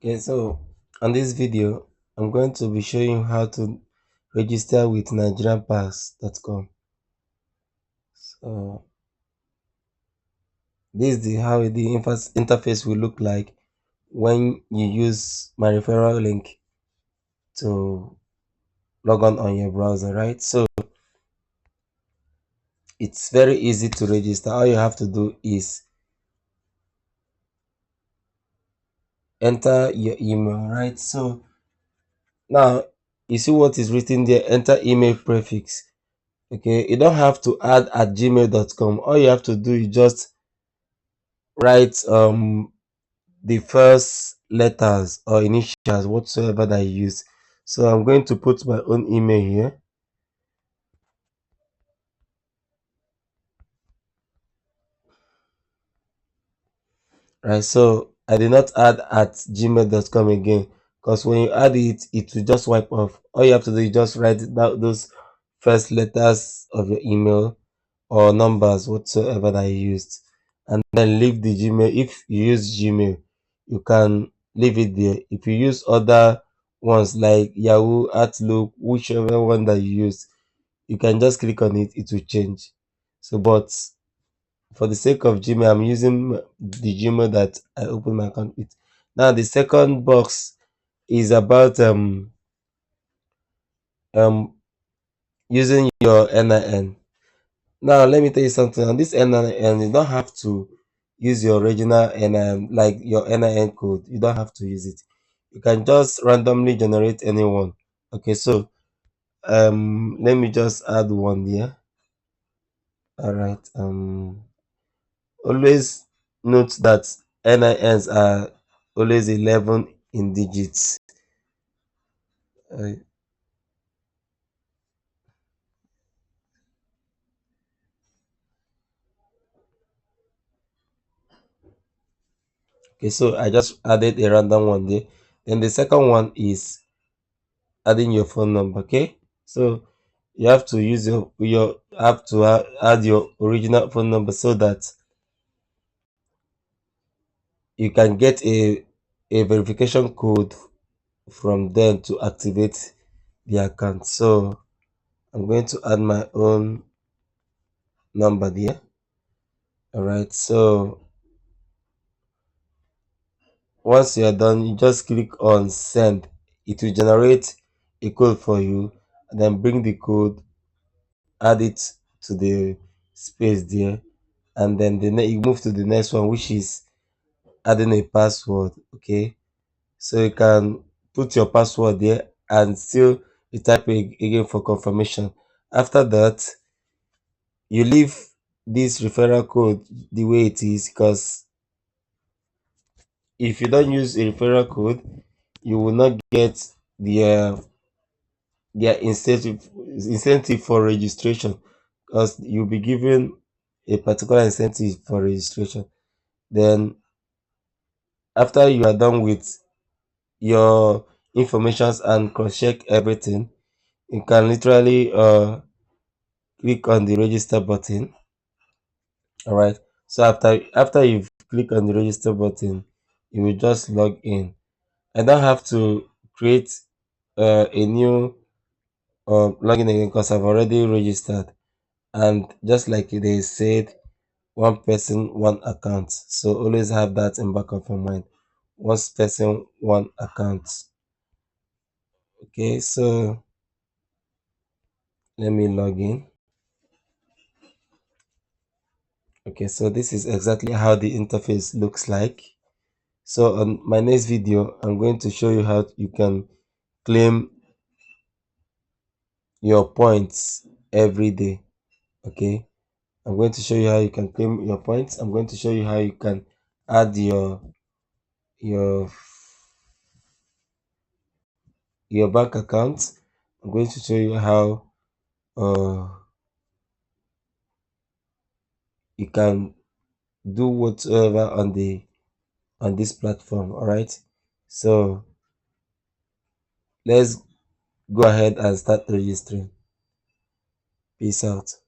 Okay, so on this video, I'm going to be showing you how to register with NigerianPASC.com. So this is how the interface will look like when you use my referral link to log on your browser, right? So it's very easy to register. All you have to do is enter your email, right? So now you see what is written there, enter email prefix. Okay, you don't have to add at gmail.com. All you have to do is just write the first letters or initials whatsoever that you use. So I'm going to put my own email here, right? So I did not add at gmail.com again, because when you add it, it will just wipe off. All you have to do is just write down those first letters of your email or numbers whatsoever that you used, and then leave the Gmail. If you use Gmail, you can leave it there. If you use other ones like Yahoo, Outlook, whichever one that you use, you can just click on it, it will change. So but for the sake of Gmail, I'm using the Gmail that I opened my account with. Now the second box is about um using your NIN. Now let me tell you something. On this NIN, you don't have to use your original NIN, like your NIN code. You don't have to use it. You can just randomly generate any one. Okay, so let me just add one here. All right. Always note that NINs are always 11 in digits. Uh, okay, so I just added a random one there. Then the second one is adding your phone number. Okay, so you have to use your have to add your original phone number so that you can get a verification code from them to activate the account. So I'm going to add my own number there. All right, so once you are done, you just click on send. It will generate a code for you, and then bring the code, add it to the space there, and then you move to the next one, which is adding a password. Okay, so you can put your password there and still you type it again for confirmation. After that, you leave this referral code the way it is, because if you don't use a referral code, you will not get the their incentive for registration, because you'll be given a particular incentive for registration. Then after you are done with your informations and cross check everything, you can literally click on the register button. All right, so after you've clicked on the register button, you will just log in. I don't have to create a new login again, because I've already registered. And just like they said, one person, one account. So always have that in back of your mind. One person, one account. Okay, so let me log in. Okay, so this is exactly how the interface looks like. So on my next video, I'm going to show you how you can claim your points every day. Okay, I'm going to show you how you can claim your points. I'm going to show you how you can add your your bank account. I'm going to show you how uh, you can do whatsoever on this platform. All right, so let's go ahead and start registering. Peace out.